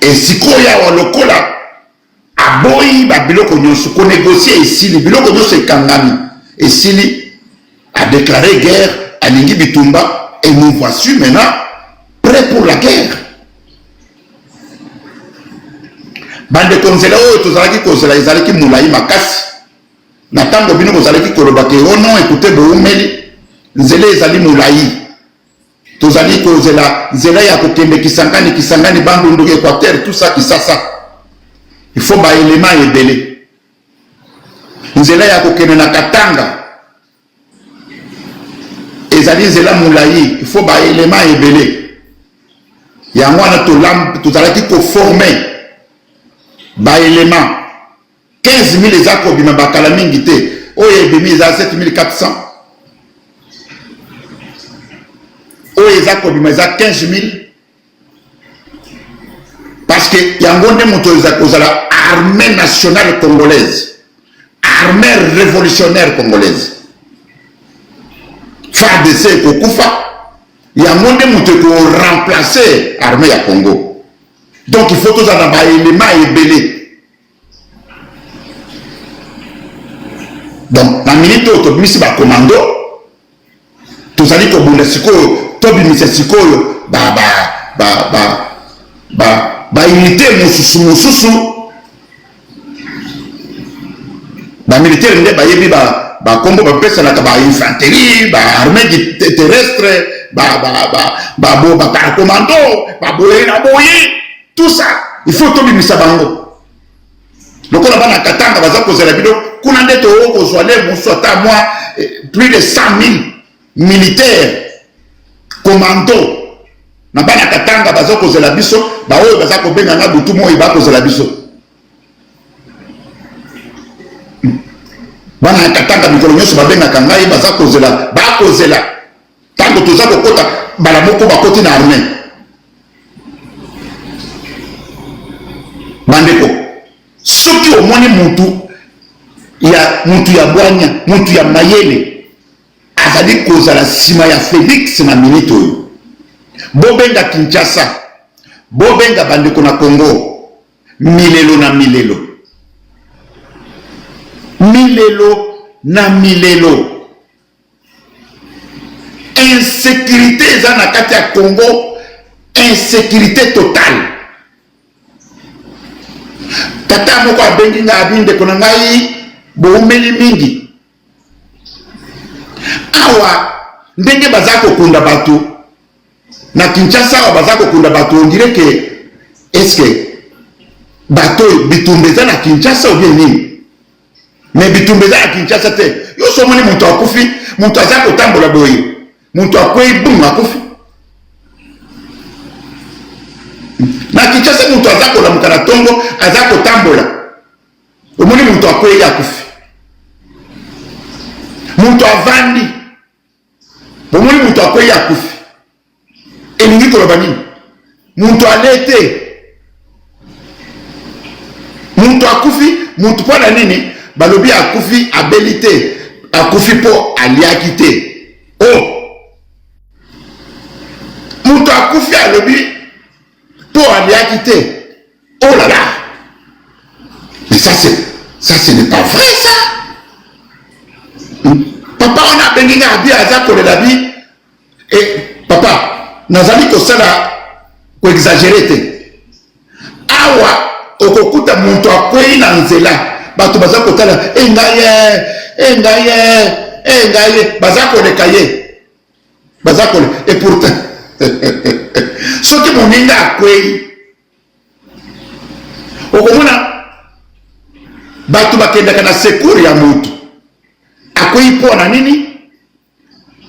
et sikoya wa lokola aboyi ba biloko nyonso ko négocier ici les biloko nyonso ekangami esili a déclaré guerre à Lingi Bitumba et nous voici maintenant prêts pour la guerre. Bande konzela oyo tozalaki kozela ezalaki mulai makasi na tango bino kozalaki koloba ke oh non écoutez boumeli nzela ezali mulai tozali kozela nzela ya kokende kisangani bandundu Équateur tout ça kisasa il faut ba élément ebele nzela ya kokende na Katanga ezali nzela mulai il faut ba élément ebele yango wana tozalaki koformer ba élément 15 000 eza kobima bakala mingi te oyo ebimi eza 7400 oyo eza kobima eza 15 000 parce que yango nde moto eza kozala armée nationale congolaise, armée révolutionnaire congolaise. FARDC kokufa yango nde moto ko remplacer armée ya Congo. Donc il faut tous en avoir éléments ébélés. Donc, dans la minute où tu as un commando, tu as dit que tu as unité militaire, Congo infanterie, armée terrestre, commando, tout ça, il faut tout bimisa bango. Donc on a pas Katanga, baza kozela bido, kuna ndeto oko zwale musota moi plus de 100 000 militaires commando. Na bana Katanga baza kozela biso, ba oyo baza ko benga na butu mo iba kozela biso. Bana Katanga mikolo nyoso ba benga kangai baza kozela, ba kozela. Tango toza kokota bala moko bakoti na armée. Bandeko, soki omoni mutu ya bwanya, mutu ya mayele, azali kozala sima ya Félix na minute oyo. Bobenga Kinshasa, bobenga bandeko na Congo, milelo na milelo. Milelo na milelo. Insécurité eza na kati ya Congo, insécurité totale. Tata moko abengi nga abinde kona ngai boumeli mingi awa ndenge bazako kunda batu na Kinshasa awa bazako kunda batu on dirait que est-ce que bato bitumbeza na Kinshasa ou bien nini mais bitumbeza na Kinshasa te yo somoni muntu akufi muntu azako tambola boye muntu akwei bum akufi na Kinshasa muntu azako la mukana tongo azako tambola omoni muntu akwei akufi muntu avandi omoni muntu akwei akufi elingi koloba nini muntu alete muntu akufi muntu pona nini balobi akufi abilité akufi po aliaki te oh muntu akufi alobi pour aller quitter. Oh là là! Mais ça, ce n'est pas vrai, ça! Papa, on a béni à bien à ça pour la vie. Et papa, nous allons que ça là, pour exagérer. Awa, au kokuta muntu akwei na nzela. Batu baza kotala, engaye, baza kolekaye. Baza kole. Et pourtant, soki moninga akwei okomona batu bakendaka na secours ya mutu akwei po na nini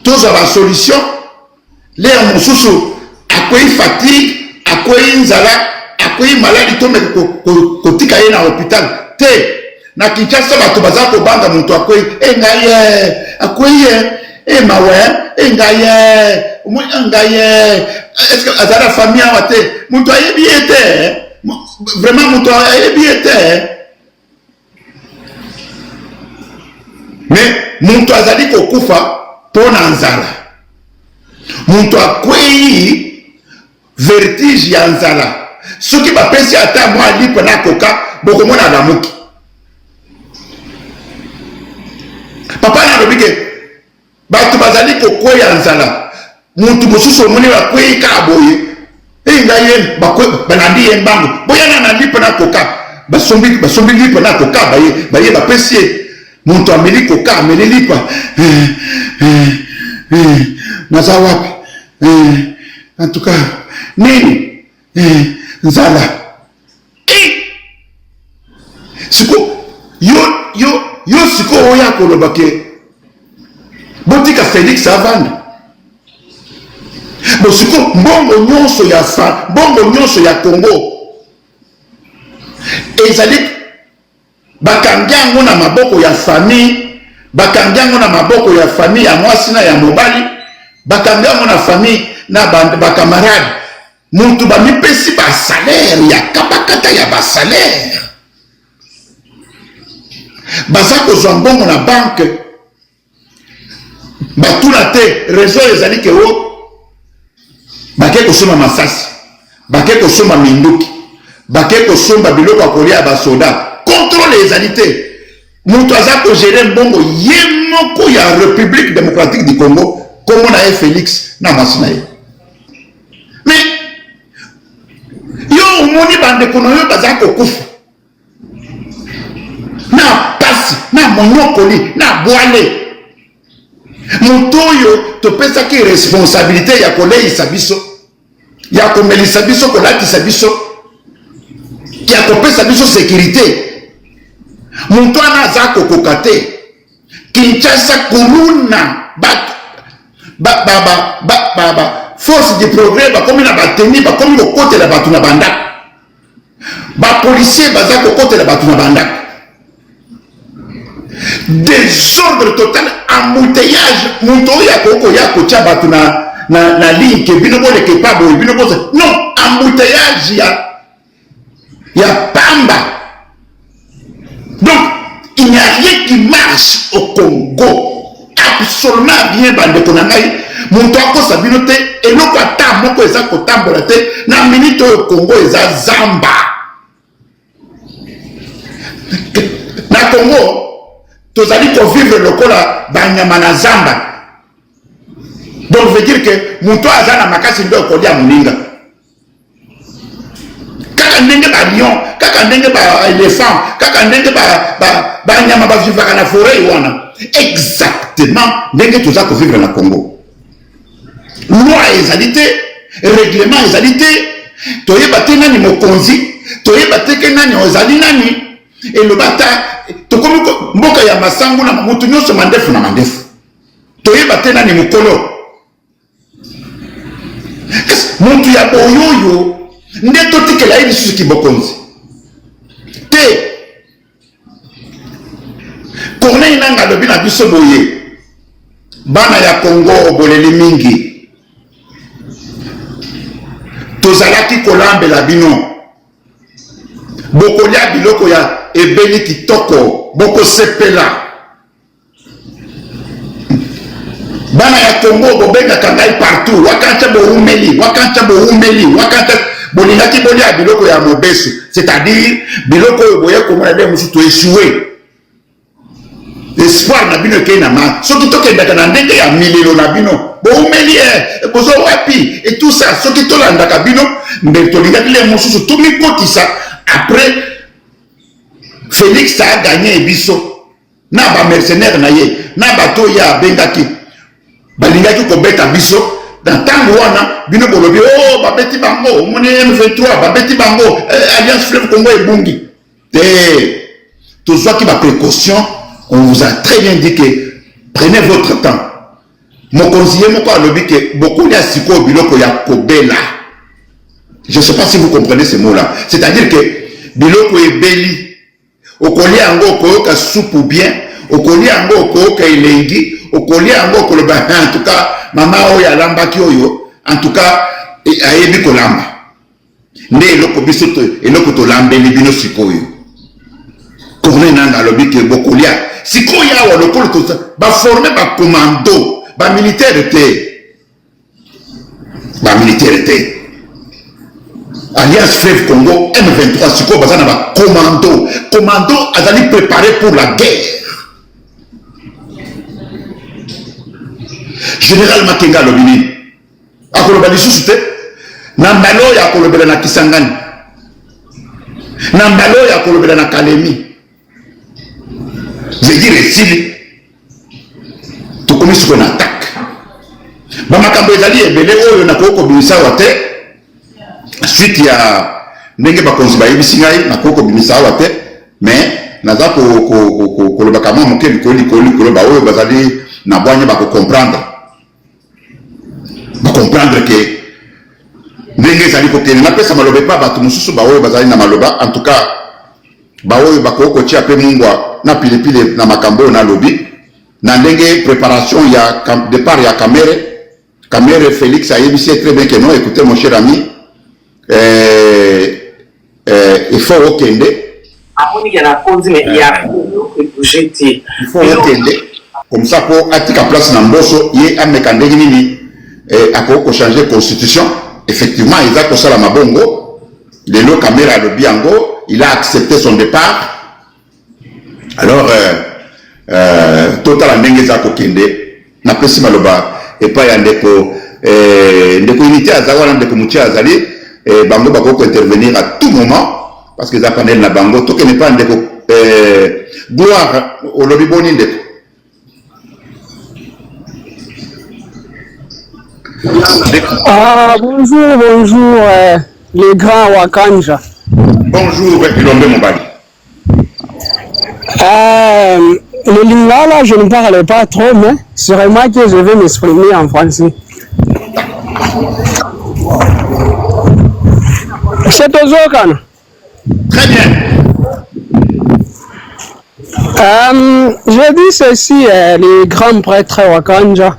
toza ba solution leo mosusu akwei fatigue akwei nzala akwei maladie to kotika ye na hôpital te na Kinshasa batu baza kobanga mutu akwei engaye akwei mawe engaye est-ce que azara famille a été mutu ayebi ete vraiment mutu ayebi ete mais mutu azali kokufa pona nzala mutu akwei vertige ya nzala Ce qui va penser à ta moi libre na coca, beaucoup moins à la mouki. Papa n'a pas dit que Batu bazali ko kwea nzala. Muntu mususu muni wa kwea kaboye. Ngaye bakwe banandi yembango. Boya na lipa na koka. Basombi lipa na koka baye bapesie. Muntu ameli koka ameli lipa. Naza wapi? En tout cas, nini? Nzala. Siko yo siko oya kolobake. Botika Félix Avane. Bosiko mbongo nyonso ya fa, mbongo nyonso ya Congo. Ezali bakangiango na maboko ya famille, bakangiango na maboko ya famille ya mwasi na ya mobali, bakangiango na famille na bakamarade. Muntu bamipesi ba salaire ya kapakata ya ba salaire. Bazako zambongo na banque. Batuna te réseau ezali ke o bake kosoma masasi, bake kosoma minduki, bake kosomba biloko akolia basoda. Contrôle ezali te. Mutu aza ko gérer mbongo yemoko ya République démocratique du Congo, comme na Félix na masina ye. Mais yo moni bande kono yo bazako kufu. Na pasi, na monokoli, na boale. Mutoyo to pesa ki responsabilité ya koleisa biso, ya komelisa biso, kolatisa biso, ya kopesa biso sécurité. Muntu anaza kokokate Kinshasa kuluna force du progrès bakomi na bateni bakomi kokotela batu na banda, ba policier baza kokotela batu na banda. Désordre total, embouteillage. Montoya koko ya kocha batu na ligne ke bino bole ke pabo bino bose. Non, embouteillage ya pamba. Donc il n'y a rien qui marche au Congo. Absolument rien bande konangai. Monto ko sabino te eloko ata moko eza kotambola te na minute au Congo eza zamba. Na Congo tozali ko vivre lokola banyama na zamba. Donc veut dire que muto azana makasi ndo kolia muninga. Kaka ndenge ba lion, kaka ndenge ba éléphant, kaka ndenge ba nyama ba vivre na forêt wana. Exactement ndenge toza ko vivre na Congo. Loi ezalité, règlement ezalité, toyeba te nani mokonzi, toyeba te ke nani ozali nani. Et le bata tokomi mboka ya masangu na mutu nyonso mandefu na mandefu. Toyeba te nani mukolo. Muntu ya boyoyo nde totikela ili suki bokonzi. Te Corneille nanga lobi na biso boye. Bana ya Congo boleli mingi. Tozalaki kolambela bino. Bokolia biloko ya ebeli kitoko, boko sepela. Bana ya Congo bobenga kangai partout, wakanta bo umeli, wakanta bolingaki bolia biloko ya mobesu, c'est-à-dire biloko boye komona de musu to échouer. Espoir na bino ke na ma, soki tokendaka na ndenge ya milelo na bino, bo umeli bozo wapi et tout ça, soki tolandaka bino, mbe tolingaki le mususu tomi kotisa. Après, Félix a gagné biso. Na ba mercenaire na ye, na bato ya bengaki. Balingaki ko beta biso. Dans tango wana, bino bolobi, oh, babeti bango, moni M23, babeti bango, Alliance Fleuve Congo et Bungi. Tout ça qui va précaution, on vous a très bien dit que prenez votre temps. Mon conseiller m'a pas lobby que beaucoup de siko biloko ya kobela. Je ne sais pas si vous comprenez ce mot-là. C'est-à-dire que biloko ebeli, okoli ango koyoka soupe bien, okoli ango koyoka elengi, okoli ango koloba, en tout cas, mama oyo alambaki oyo, en tout cas, ayebi kolamba. Nde eloko biso to, eloko to lambeli bino sikoyo. Corneille nanga lobi ke bokolia. Sikoyo awa lokolo to ba former ba commando, ba militaire te. Ba militaire te. Alliance Fleuve Congo, M23, c'est quoi, commando. Commando, azali préparé pour la guerre. Général Makenga Lobini, à Kolobali Susute, Nambalo ya Kolobela na Kisangani, Nambalo ya Kolobela na Kalemi. Je veux dire, si tu commences sur une attaque, Bamakambo ezali ebele oyo na koko bimisa wate, suite ya ndenge bakonzi bayebisi ngai na koko bimisa wate, mais naza kolobaka mwa moke likolo ba oyo bazali na bwanya comprendre que ndenge ezali kokende napesa maloba epa bato mosusu baoyo bazali na maloba. En tout cas baoyo bakokotia mpe mungwa na pilipili na makambo na lobi na ndenge préparation ya départ ya Kamere Félix ayebisi très bien que non. Écoutez mon cher ami, il faut okende, il faut okende comme ça pour atika place na mboso ye ameka ndenge nini akoko changer constitution. Effectivement il a kosala mabongo lelo Kamere a lobi yango, il a accepté son départ. Alors total ndenge za kokende na pesi maloba et pas ya ndeko unité azawana ndeko mutia azali bango bako intervenir à tout moment parce que za panel na bango to n'est pas ndeko gloire au lobby boni ndeko. Bonjour les grands Wakanja. Bonjour Ilombe Mobali. Le lingala, je ne parle pas trop, mais sûrement que je vais m'exprimer en français. C'est Ozokan. Très bien. Je dis ceci, les grands prêtres Wakanja.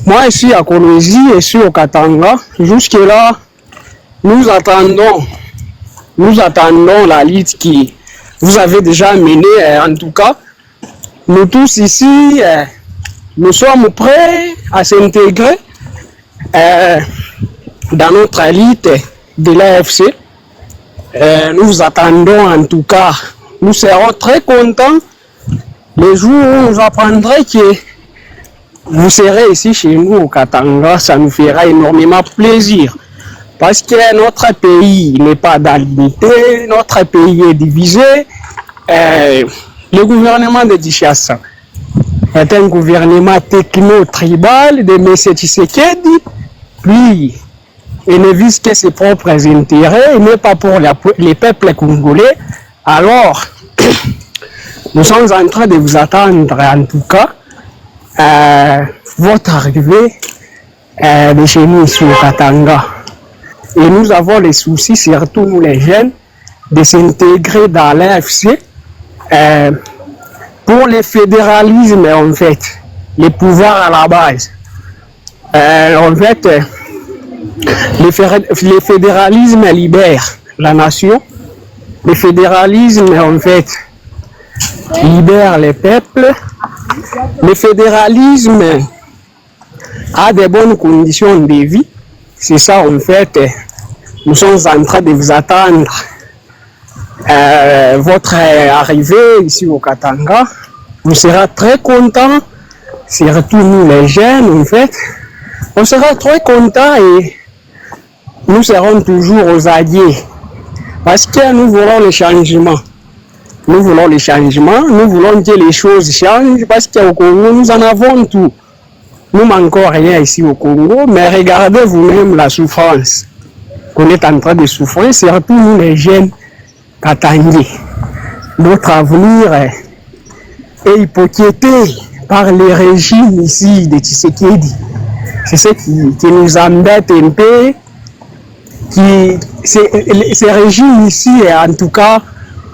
Moi, je suis à Kolwezi et je suis au Katanga. Jusque-là, nous attendons la lutte qui vous avez déjà menée, en tout cas. Nous tous ici, nous sommes prêts à s'intégrer dans notre élite de l'AFC. Nous attendons en tout cas, nous serons très contents le jour où vous apprendrez que vous serez ici chez nous au Katanga. Ça nous fera énormément plaisir parce que notre pays n'est pas dans l'unité, notre pays est divisé. Le gouvernement de Kinshasa est un gouvernement techno-tribal de M. Tshisekedi. Lui, il ne vise que ses propres intérêts, il n'est pas pour les peuples congolais. Alors, nous sommes en train de vous attendre, en tout cas, votre arrivée de chez nous ici au Katanga. Et nous avons les soucis, surtout nous les jeunes, de s'intégrer dans l'AFC. Pour le fédéralisme, en fait, les pouvoirs à la base. En fait, le fédéralisme libère la nation. Le fédéralisme, en fait, libère les peuples. Le fédéralisme a de bonnes conditions de vie. C'est ça, en fait, nous sommes en train de vous attendre. Votre arrivée ici au Katanga, on sera très content, surtout nous les jeunes en fait, on sera très content et nous serons toujours aux alliés parce que nous voulons le changement. Nous voulons le changement, nous voulons que les choses changent parce qu'au Congo nous en avons tout. Nous manquons rien ici au Congo, mais regardez vous-même la souffrance qu'on est en train de souffrir, surtout nous les jeunes Katangais. Notre avenir est hypothéqué par les régimes ici de Tshisekedi. C'est ce qui nous embête un peu. Ces régimes ici, en tout cas,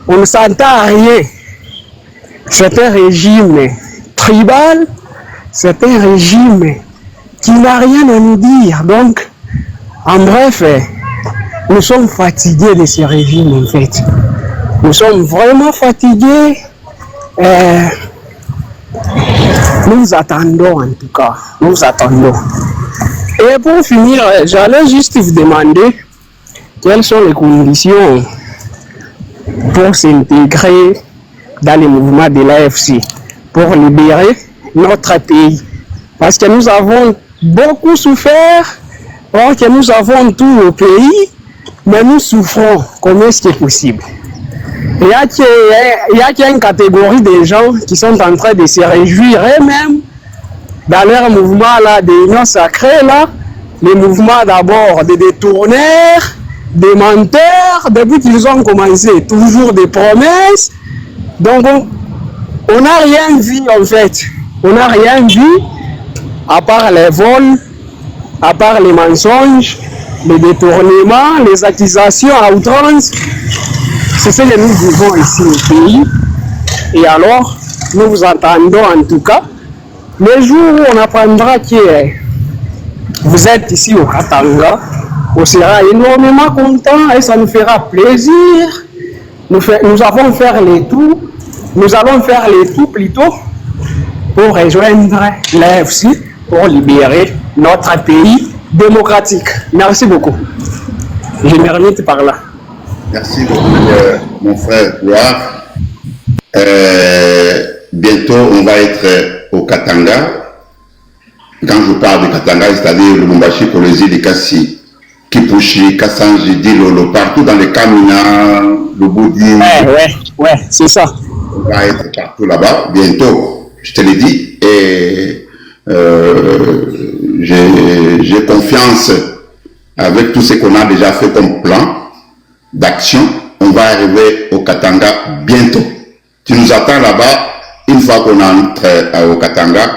on ne s'entend rien. C'est un régime tribal, c'est un régime qui n'a rien à nous dire. Donc, en bref, nous sommes fatigués de ces régimes en fait. Nous sommes vraiment fatigués. Nous attendons en tout cas. Nous attendons. Et pour finir, j'allais juste vous demander, quelles sont les conditions pour s'intégrer dans le mouvement de l'AFC, pour libérer notre pays. Parce que nous avons beaucoup souffert, or que nous avons tout au pays, mais nous souffrons. Comment est-ce que c'est possible? Il y a une catégorie de gens qui sont en train de se réjouir eux-mêmes dans leur mouvement là, des unions sacrées là, les mouvements d'abord des détourneurs, des menteurs, depuis qu'ils ont commencé, toujours des promesses. Donc on n'a rien vu en fait, on n'a rien vu à part les vols, à part les mensonges, les détournements, les accusations à outrance. C'est ce que nous vivons ici au pays. Et alors, nous vous attendons en tout cas. Le jour où on apprendra que vous êtes ici au Katanga, on sera énormément content et ça nous fera plaisir. Nous allons faire les tout plutôt pour rejoindre l'AFC, pour libérer notre pays démocratique. Merci beaucoup. Je me remets par là. Merci beaucoup, mon frère Gloire. Bientôt, on va être au Katanga. Quand je parle de Katanga, c'est-à-dire le Lubumbashi, Kolwezi, le Kassi, Kipushi, Kassanji, Dilolo, partout dans les Kamina, le Boudi. Ouais, c'est ça. On va être partout là-bas, bientôt, je te l'ai dit. Et j'ai confiance avec tout ce qu'on a déjà fait comme plan d'action. On va arriver au Katanga bientôt. Tu nous attends là-bas. Une fois qu'on entre au Katanga,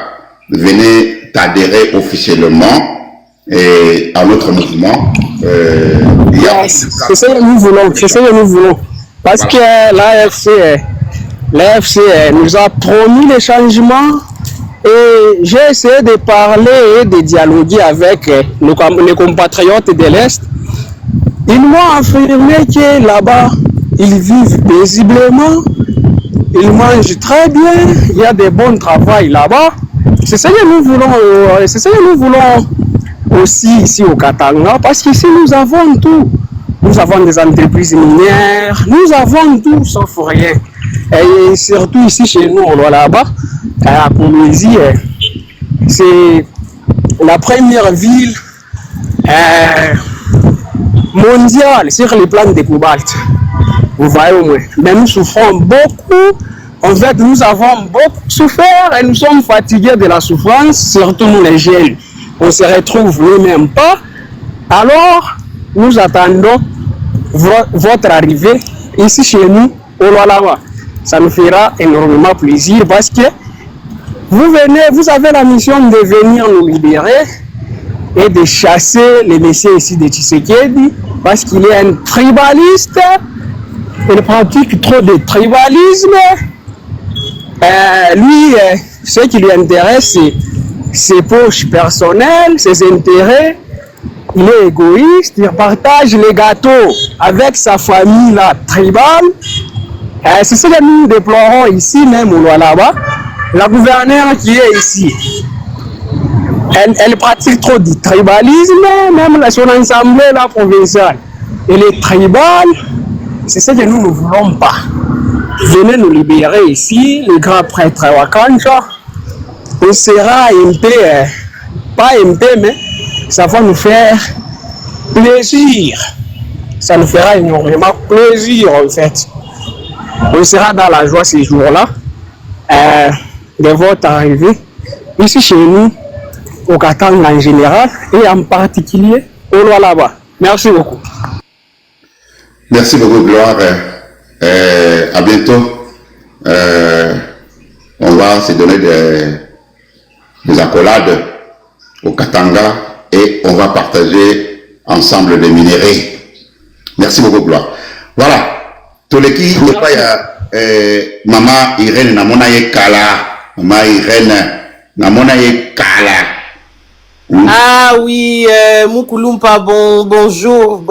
venez t'adhérer officiellement à notre mouvement. C'est ce que nous voulons. C'est ce que nous voulons. Parce que l'AFC nous a promis les changements. Et j'ai essayé de parler et de dialoguer avec les compatriotes de l'Est. Ils m'ont affirmé que là-bas, ils vivent paisiblement, ils mangent très bien, il y a des bons travaux là-bas. C'est ce que nous voulons aussi ici au Katanga, parce qu'ici nous avons tout. Nous avons des entreprises minières, nous avons tout sauf rien. Et surtout ici chez nous, là-bas, à Kolwezi, c'est la première ville mondiale sur les plans de cobalt. Vous voyez au moins. Mais nous souffrons beaucoup. En fait, nous avons beaucoup souffert et nous sommes fatigués de la souffrance, surtout nous les jeunes. On ne se retrouve nous-mêmes pas. Alors, nous attendons votre arrivée ici chez nous, au Lualaba. Ça nous fera énormément plaisir parce que vous avez la mission de venir nous libérer et de chasser les messieurs ici de Tshisekedi parce qu'il est un tribaliste. Il pratique trop de tribalisme. Lui, ce qui lui intéresse, c'est ses poches personnelles, ses intérêts. Il est égoïste, il partage les gâteaux avec sa famille là, tribale. C'est ce que nous déplorons ici, même au Lualaba. La gouverneure qui est ici, elle pratique trop du tribalisme, même son assemblée là, provinciale. Elle est tribale, c'est ce que nous ne voulons pas. Venez nous libérer ici, le grand prêtre Wakanja. On sera MP, pas MP, mais ça va nous faire plaisir. Ça nous fera énormément plaisir en fait. On sera dans la joie ces jours-là de votre arrivée ici chez nous, au Katanga en général et en particulier au Lualaba. Merci beaucoup. Merci beaucoup, Gloire. À bientôt. On va se donner des accolades au Katanga et on va partager ensemble des minéraux. Merci beaucoup, Gloire. Voilà. Toleki, il y a Maman Irène Namonaye Kala. Maman Irène Namonaye Kala. Ah oui, Moukoulumpa, bonjour.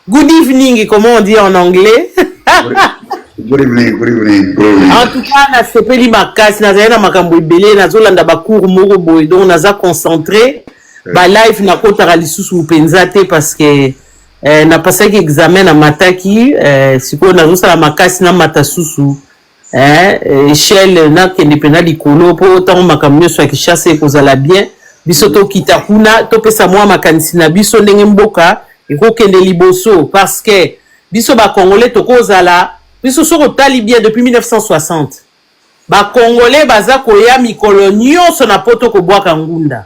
Good evening, comment on dit en anglais? Good evening, good evening, good evening. En tout cas, na sepeli makasi, na zayana makambo ibele, na zolanda bakour moko boy, donc naza concentré. Ba live na kota lisusu upenzate parce que na passaki examen na mataki sikoyo nazosala makasi na matasusu échelle nakende mpena likolo mpo ntango makambo nyonso ya Kinshasa ekozala bien biso tokita kuna topesa mwa makanisi na biso ndenge mboka ekokende liboso parce que biso bakongolais tokozala biso soko tali bien depuis 1960 bakongolais baza koya mikolo nyonso na poto kobwaka ngunda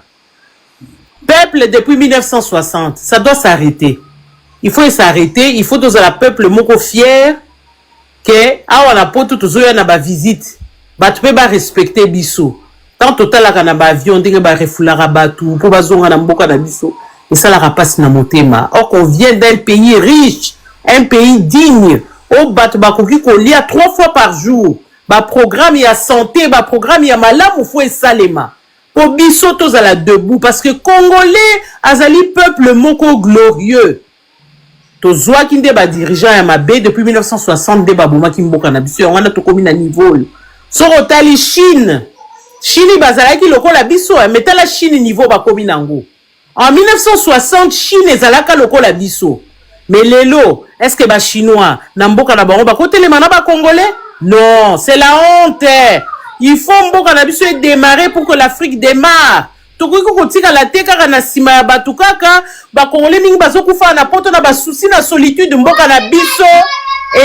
peuple depuis 1960 ça doit s'arrêter. Il faut s'arrêter, il faut tozala peuple moko fier que awa na poto tozoya na ba visite batu pe ba respecter biso tant totalaka na ba avion ndenge ba refulara batu po bazonga na mboka na biso et ça la rapasse na motema. Or qu'on vient d'un pays riche, un pays digne au batu bakoki ko lia 3 fois par jour ba programme ya santé ba programme ya malamu fo esalema po biso tozala debout parce que congolais azali peuple moko glorieux. Tozwaki nde ba dirigeant ya mabe depuis 1960 nde babomaki mboka na biso yango na tokomi na niveau soko tali Chine bazalaki lokola biso metala Chine niveau bakomi nango en 1960 Chine ezalaka lokola biso mais lelo est-ce que ba chinois na mboka na bango bakotelema na ba congolais? Non, c'est la honte. Il faut mboka na biso démarrer pour que l'Afrique démarre. Tokoki kotika la teka na sima ya batu kaka ba congolais mingi bazokufa na poto na ba souci na solitude mboka na biso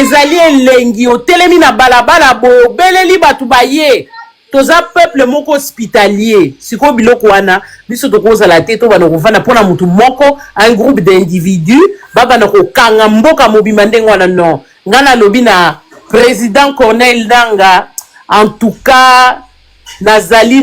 ezali elengi otelemi na balabala bo beleli batu baye toza peuple moko hospitalier siko biloko wana biso tokoza la tete to bana kovana pona mutu moko un groupe d'individus baba na kokanga mboka mobimba ndengo wana non ngana lobi na président Corneille Nangaa en tout cas nazali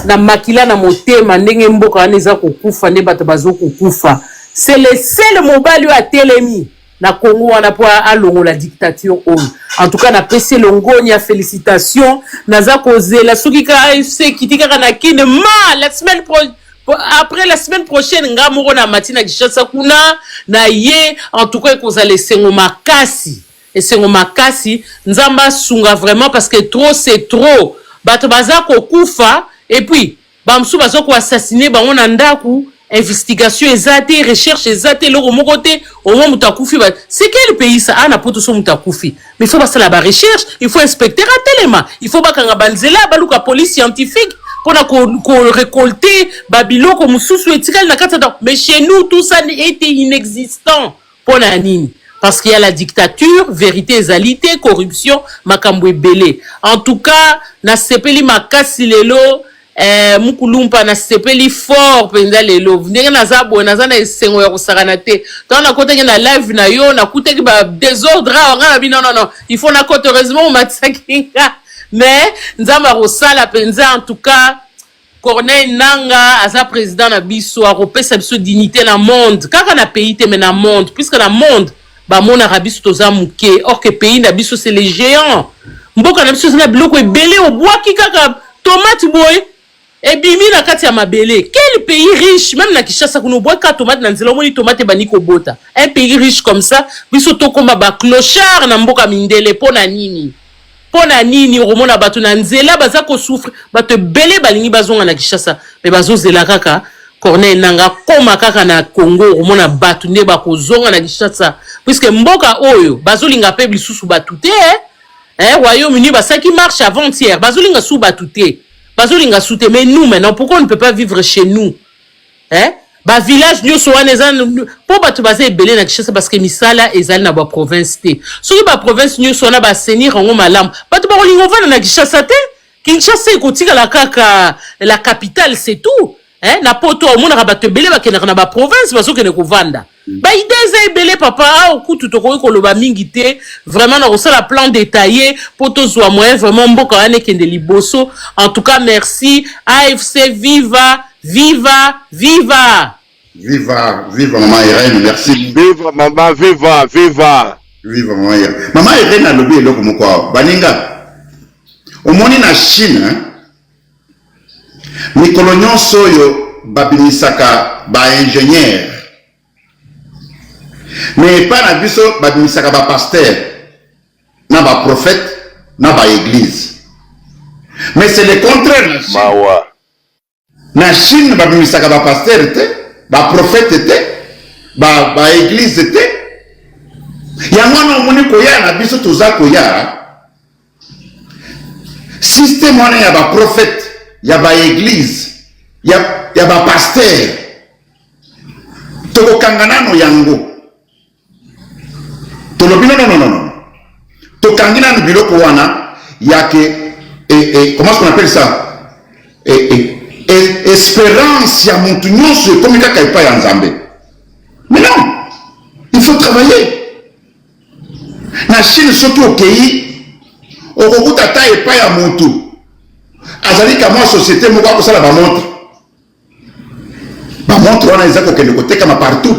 na makila na motema ndenge mboka wana eza kokufa nde bato bazokokufa c'est le seul mobali oyo atelemi na Congo wana po alongola dictature oyo en tout cas napesi longoni ya félicitation naza kozela soki ka AFC kiti kaka na kine la semaine après la semaine prochaine nga moko na matina Kinshasa kuna na ye en tout cas ekozala esengo makasi esengo makasi nzamba sunga vraiment parce que trop c'est trop bato baza kokufa et puis bamsu baza ko assassiner bango na ndaku investigation ezate recherche ezate loko moko te au moins mutakufi c'est quel pays ça ana poto so mutakufi mais il faut passer la recherche il faut inspecter à telema il faut bakanga banzela baluka police scientifique pour ko récolter babiloko mususu etikali na kata mais chez nous tout ça était inexistant pour na nini parce qu'il y a la dictature, vérité égalité, corruption, makambo ebele. En tout cas, na sepeli makasi lelo, mukulumpa na sepeli fort penda lelo. Ndenge nazabo nazana esengo ya kusakana te. Tant na kote na live na yo na kuteki ba désordre ngana bi non. Il faut na kote heureusement matsakinga. Mais nzamba rosala penza en tout cas Corneille Nangaa asa président na biso a repesa biso dignité na monde. Kaka na pays te mais na monde puisque na monde ba mona rabiso toza muke or que pays na biso c'est les géants mboka na biso na biloko ebele obwaki kaka tomate boy et bimi na kati ya mabele quel pays riche même na Kinshasa kuno obwaka tomate na nzela moni tomate baniko bota un pays riche comme ça biso tokoma ba clochard na mboka mindele pona nini romona bato na nzela baza ko souffre bato ebele balingi bazonga na Kinshasa mais bazozela kaka Corneille Nangaa koma kaka na Congo romona bato nde bakozonga na Kinshasa puisque mboka oyo bazolinga pe blisusu batute Royaume-Uni basaki marche avant-hier bazolinga sou batute bazolinga soute mais nous maintenant pourquoi on ne peut pas vivre chez nous ba village nyoso wana eza po bato baza ebele na Kinshasa parce que misala ezali na ba province te soki ba province nyoso wana ba senir ngo malamu bato bakolinga vana na Kinshasa te Kinshasa ekotika la kaka la capitale c'est tout na poto omona bato ebele bakendaka na ba province bazokende kovanda ba idée ebele papa okutu tokoki koloba mingi te vraiment na kosala plan détaillé po tozwa moyen vraiment mboka wana ekende liboso. En tout cas merci AFC, viva maman Irène, merci. Viva maman, viva maman Irène. Maman Irène a lobby eloko moko baninga omoni na Chine mikolo nyonso oyo babimisaka ba ingénieur mais pas na biso babimisaka ba pasteur na ba prophète na ba église mais c'est le contraire na Chine. Na Chine babimisaka ba pasteur te ba prophète te ba église te yango na omoni koya na biso toza koya système wana ya ba prophète ya ba église ya ba pasteur tokokanga nano yango tolobi non tokangi nano biloko wana yake comment est-ce qu'on appelle ça espérance ya muntu nyonso ekomi kaka epai ya Nzambe. Mais non, il faut travailler. Na Chine soki okei okokuta ata epai ya muntu azali ka mwa société moko akosala bamontre wana eza kokende kotekama partout.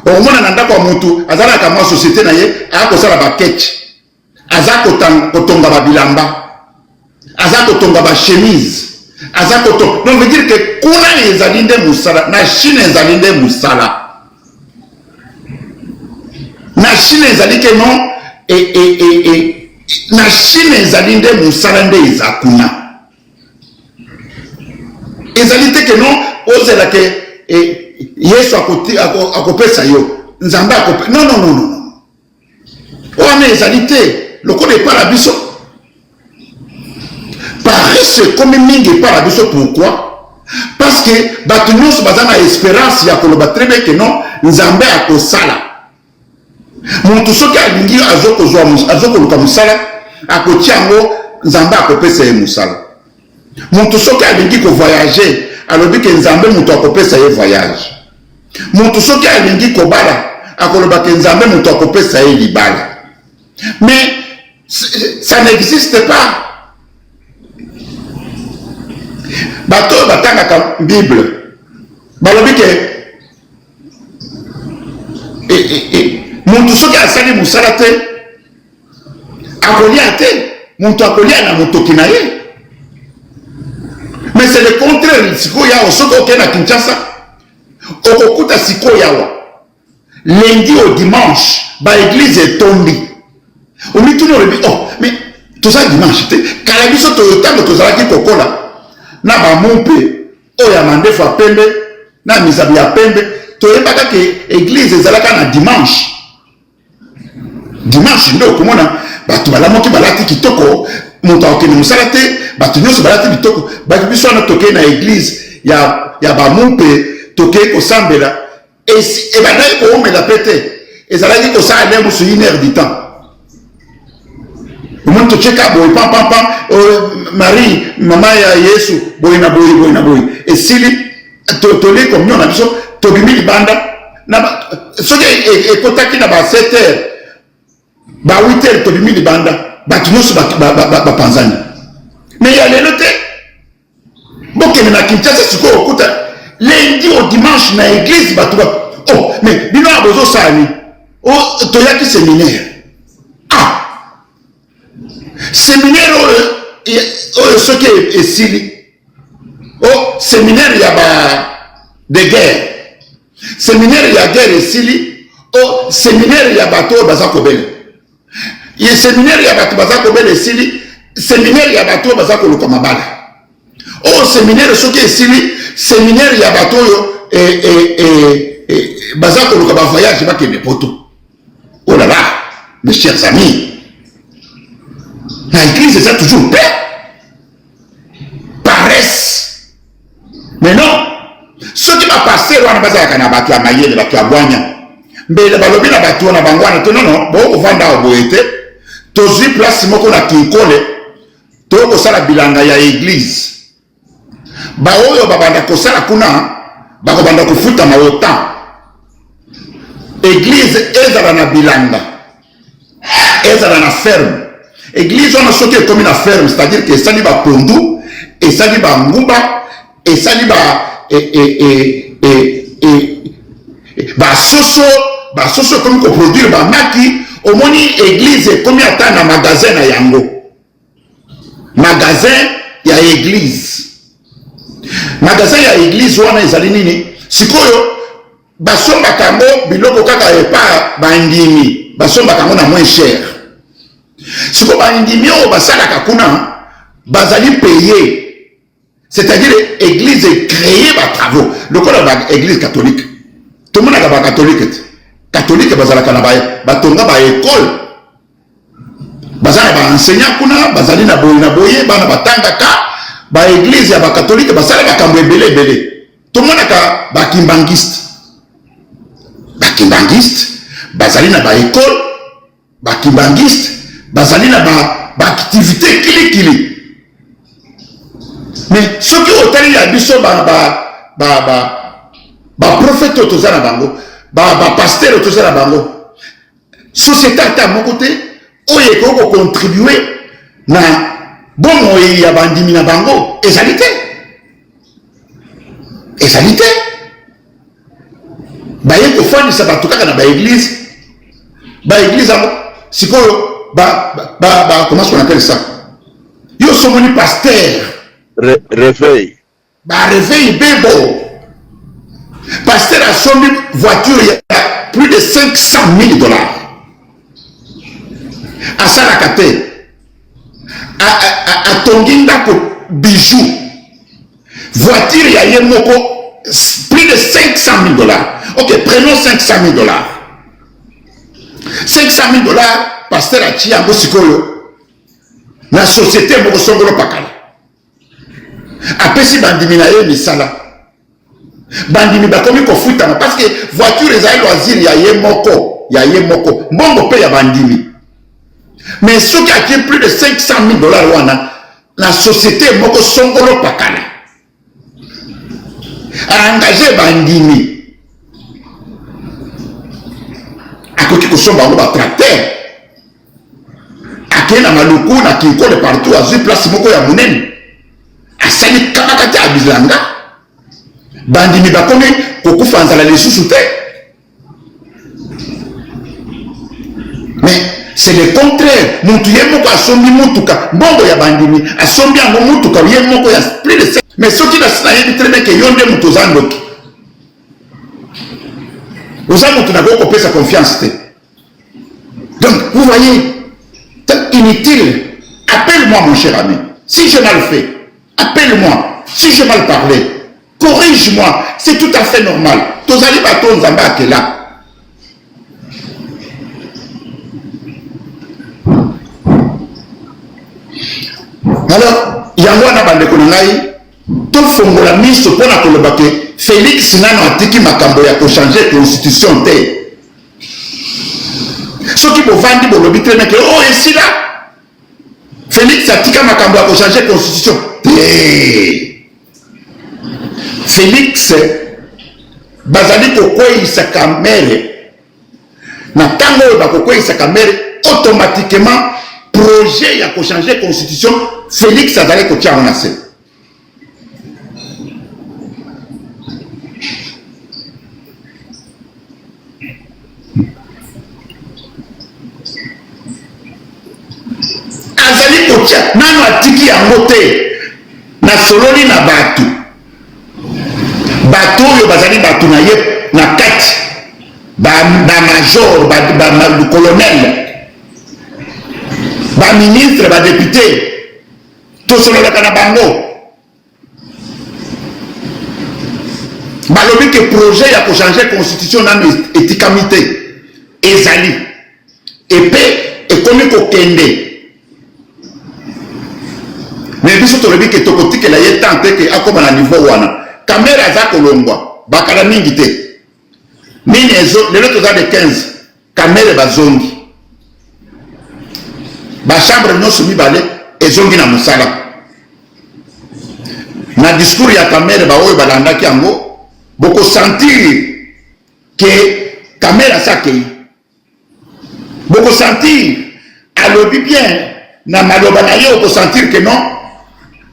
Okomona na ndako ya muntu azalaka mwa société na ye akosala baketch, aza kotonga babilamba, aza kotonga bachemise, aza kotonga. Donc veut dire que kuna ezali nde musala, na Chine ezali nde musala. Na Chine ezali ke non na Chine ezali nde musala nde eza kuna. Ezali te ke non ozela ke Yesu akopesa yo Nzambe akopesa. Non. Wana ezali te lokola epala biso. Paris comme mingi epala biso. Pourquoi? Parce que bato nyonso baza na espérance ya koloba très bien que non Nzambe akosala. Muntu soki alingi azokoluka musala akotia yango Nzambe akopesa ye musala. Muntu soki alingi kovoyager alobi ke Nzambe mutu akopesa ye voyage. Muntu soki alingi kobala akoloba ke Nzambe mutu akopesa ye libala. Mais ça n'existe pas. Bato batangaka Bible balobi ke muntu soki asali musala te akolia te, muntu akolia na motoki na ye. Mais c'est le contraire. Sikoya osoki oke na Kinshasa okokuta sikoya wa lundi au dimanche ba église etondi. Omi tuno rebi mais toza dimanche te kala biso toyotambo tozalaki kokola na ba mumpe oya mandefu apembe na misabi ya pembe toyebaka ke église ezalaka na dimanche. Dimanche nde okomona bato balamoki balati kitoko, moto akokende mosala te, bato nyonso balati bitoko. Bato biso wana tokei na église ya bamumpe tokei kosambela ebandaki koomela pe te, ezalaki kosala nde mosu 1 heure du temps. Omoni totyeka boye pampampa Marie mama ya Yesu boye na boye esili toli communion na biso tobimi libanda soki ekotaki na ba 7 heures ba 8 heures tobimi libanda bato nyonso bapanzani. Mais ya lelo te bokende na Kinshasa sikoyo okuta lundi au dimanche na église bato mais bino ya bozosala toyaki séminaire. Séminaire oyo soki esili séminaire ya de guerre, séminaire ya guerre esili séminaire ya bato oyo baza kobela ye séminaire ya bato baza kobela esili séminaire ya bato oyo baza koluka mabala séminaire soki esili séminaire ya bato oyo baza koluka bavoyage bakende poto. Oh là là mes chers amis, l'église c'est toujours paix, paresse. Mais non, ceux qui m'a passé wana bazaka na bato ya mayele bato ya bwanya mbele balobi na bato na bangwana to non bo ovanda oboete tozwi place moko na kinkole to kosala bilanga ya église ba oyo babanda kosala kuna bakobanda kofuta maota. Église ezala na bilanga, ezala na ferme. Église on a sauté comme une ferme, c'est-à-dire que ça n'y va pondu, et ça n'y va ngumba, et ça n'y va soso comme qu'on produit ba maki. Au moins église comme il y a un magasin à yango, magasin ya église, magasin ya église wana ezali nini sikoyo basomba kango biloko kaka epa bandimi basomba kango na moins cher. Ce que bandimi o basalaka kuna bazali payé, c'est-à-dire l'église est créée par travaux. Le cas de l'église catholique tout le monde est catholique. Catholique, bazalaka na batonga ba école. Bazana ba enseignant kuna, bazali na boye, bana batangaka, ba église ya ba catholique, basala ba kambo belé. Tout le monde est ba kimbangiste. Ba kimbangiste, bazali na ba école, ba kimbangiste, bazali na ba activité kili. Mais ce qui otali ya biso ba prophète otozana bango, ba pasteur otozana bango. Société ta mon côté, oye ko contribuer na bon ya bandimi na bango, ezalité. Baye ko fani sa batuka na ba église. Ba église sikoyo comment on appelle ça? Yo somoni pasteur. Réveil. Bah réveil bébo. Pasteur a son voiture, il y a plus de 500 000 $. À Sarakate, à Tonginda pour bijoux. Voiture, il y a plus de 500 000 $. Ok, prenons 500 000 $. 500 000 $, pasteur a tia Sikoyo. La société, vous ressemblez pas. Après si bandimi na ye misala bandimi bakomi kofutana parce que voiture ezali loisir ya ye moko mbongo pe ya bandimi mais ceux qui a plus de 500 000 $ wana la société moko songolo pakala a engagé bandimi akoki kosomba ngo ba tracteur akena maluku na kinko de partout azui place moko ya munene asali kabakati abizanga bandimi bakomi kokufanzala lisusu te mais c'est le contraire mutu ye moko asombi mutuka mbongo ya bandimi asombi yango mutuka ye moko ya plus de 5 mais soki na yebi très bien ke yo nde mutu oza ndoki oza mutu na kopesa confiance te donc vous voyez inutile. Appelle-moi mon cher ami si j'ai mal fait. Appelle-moi si j'ai mal parlé. Corrige-moi. C'est tout à fait normal. Tozali baton zamba ke là. Alors, yango na bande konangai to fongola miso pona koloba ke Félix nano atiki makambo ya ko changer constitution te. Soki bovandi bolobi très bien que oh ici là Félix atika makambo ya ko changer constitution. Félix bazali kokweyisa kamere na tango oyo bakokweyisa kamere automatiquement projet ya ko changer constitution Félix azali kotia ngo na se. Azali kotia nano atiki yango te na sololi na batu bato oyo bazali bato na ye na kati ba major ba colonel ba ministre ba député to sololaka na bango balobi ke projet ya ko changer constitution nano etikami te ezali epe ekomi kokende. Mais biso tolobi ke tokotikela ye tante ke akoma na niveau wana kamera za kolongwa bakala mingi te nini ezo lelo toza de 15 kamera bazongi ba chambre nyonso mibale ezongi na mosala na discours ya kamera ba oyo balandaki yango boko sentir ke kamera sakei boko sentir alobi bien na maloba na ye oko sentir que non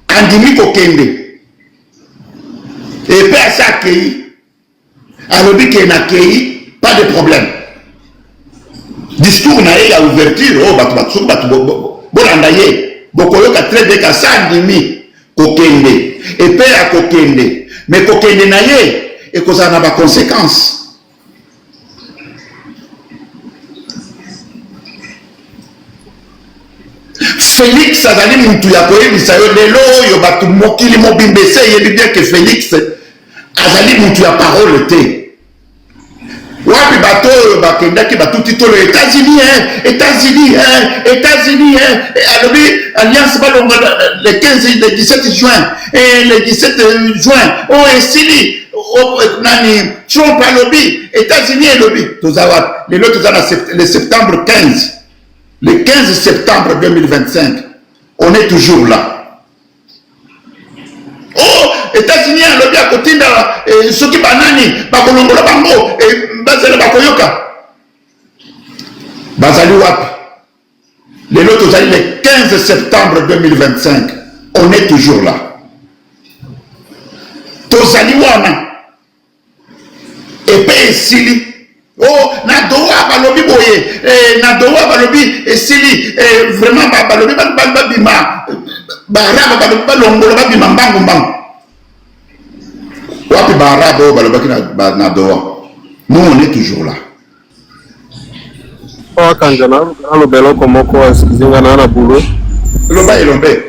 andimi kokende et pe asa akei alobi ke na kei pas de problème discours na ye ya ouverture oyo bato basuku bato bolanda ye bokoyoka très bien ka sa andimi kokende et pe akokende mais kokende na ye ekozala na baconséquence. Félix azali mutu ya koyebisa yo lelo oyo bato mokili mobimba ese yebi bien que Félix azali mutu ya parole te wapi bato bakendaki batuti to les États-Unis alobi alliance balonga le 15 le 17 juin et le 17 juin esili nani Trump alobi États-Unis elobi tozawa lelo tozana le septembre 15 le 15 septembre 2025 on est toujours là. Oh, États-Unis alobi akotinda soki banani bakolongola bango bazela bakoyoka bazali wapi lelo tozali le 15 septembre 2025 on est toujours là tozali wana epe esili oh na doa balobi boye na doa balobi esili vraiment balobi babima baraba balobi balongola babima mbangu mbangu wapi baraba oyo balobaki na doa nous on est toujours là. Oh kanjana alobelo komoko asizinga na boulot loba elombe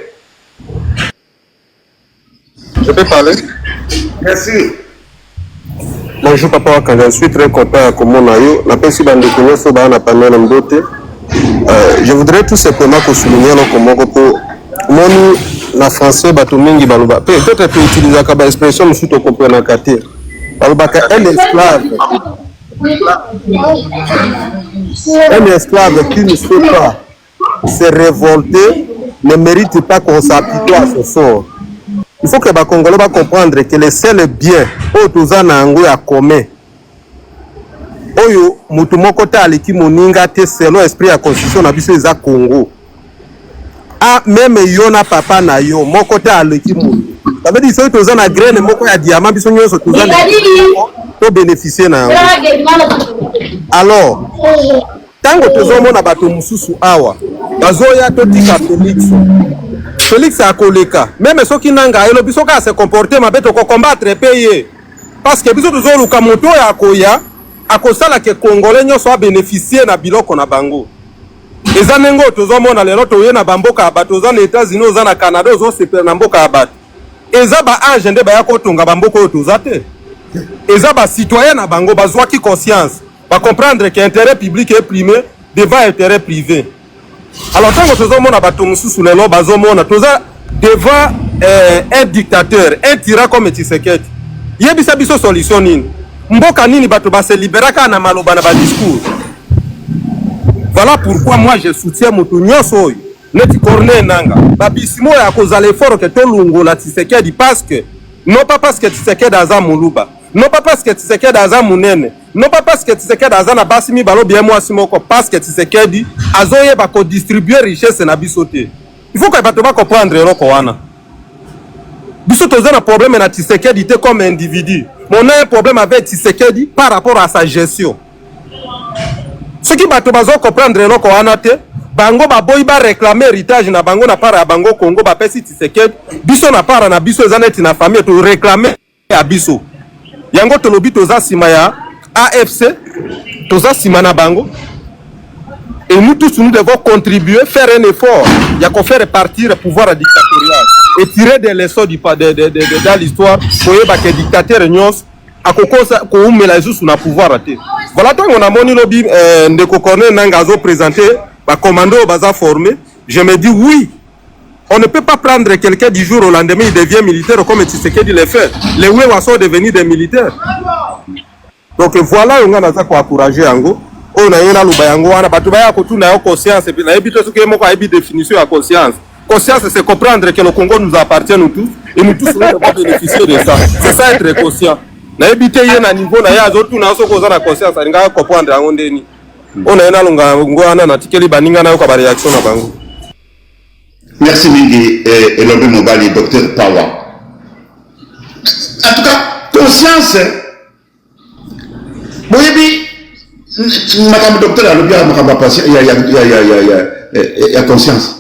je peux parler? Bien sûr. Bonjour papa Wakanda, je suis très content à Komonayo. La personne qui nous fait dans la panel de je voudrais tout simplement que souligner le Komoko pour mon la français batumingi baluba. Peut-être que utiliser comme expression nous tout comprendre en quartier. Baluba un esclave. Un esclave qui ne sait pas se révolter ne mérite pas qu'on s'apitoie à ce sort. Il faut que les Congolais comprendre que les seuls biens autozana ango ya commun oyo mutu moko ta aleki moninga te selon esprit ya constitution na biso eza Congo. Ah même yo na papa na yo moko ta aleki moninga. Ça veut dire que tozana graine moko ya diamant biso nyonso tozana to bénéficier na yango. Alors tango tozomona bato mususu awa bazoya totika Félix a koleka même soki nanga elo biso ka se comporter mabe to combattre payer parce que biso tozo luka moto ya koya akosala ke congolais nyonso a bénéficier na biloko na bango eza nengo tozo mona lelo toye na bamboka bato za na États-Unis oza na Canada ozo sepela na mboka bato eza ba ange nde ba ya kotunga bamboka otoza te eza ba citoyen na bango bazwa ki conscience ba comprendre que intérêt public est primé devant intérêt privé. Alors tant que tozomona bato mususu lelo bazomona toza devant un dictateur, un tyran comme Tshisekedi. Yebisa biso solution nini? Mboka nini bato ba se liberaka na maloba na ba discours. Voilà pourquoi moi je soutiens moto nyonso oyo neti Corneille Nanga. Ba bisimo ya kozala effort que tolungola Tshisekedi parce que non pas parce que Tshisekedi aza muluba, non pas parce que Tshisekedi aza munene, non pas parce que Tshisekedi aza na basimi balo bien moi simoko parce que Tshisekedi azoye ba ko distribuer richesse na bisote. Il faut que bato ba comprendre eloko wana. Biso toza na problème na Tshisekedi te comme individu. On a un problème avec Tshisekedi par rapport à sa gestion. Ce qui bato bazo comprendre eloko wana te, bango ba boy ba réclamer héritage na bango na para bango Congo ba pesi Tshisekedi, biso na para na biso ezaneti na famille to réclamer à biso. Yango tolobi toza sima ya AFC, toza sima na bango. Et nous tous nous devons contribuer, faire un effort. Il y a qu'on fait repartir le pouvoir dictatorial et tirer des leçons dans l'histoire pour que les dictateurs nyos à qu'on met la juste sur le pouvoir. Voilà, tant qu'on a moni lobby de Corneille Nanga présenté, bah commando baza formé. Je me dis oui. On ne peut pas prendre quelqu'un du jour au lendemain, il devient militaire comme Tshisekedi le fait. Les Ouéwa sont devenus des militaires. Donc voilà, on a encouragé Ango. On a eu la lubayango, on a battu la conscience et puis on a eu une définition de conscience. Conscience, c'est comprendre que le Congo nous appartient nous tous et nous tous nous devons bénéficier de ça. C'est ça être conscient. On a évité un niveau, on a autres nous avons la conscience, on a comprendre on deni. On a eu la longa, on a natikeli baninga na yo kwa réaction na bango. Merci Mingi et l'homme Mobali, docteur Pawa. En tout cas, conscience. Boyebi, madame docteur, il y a conscience.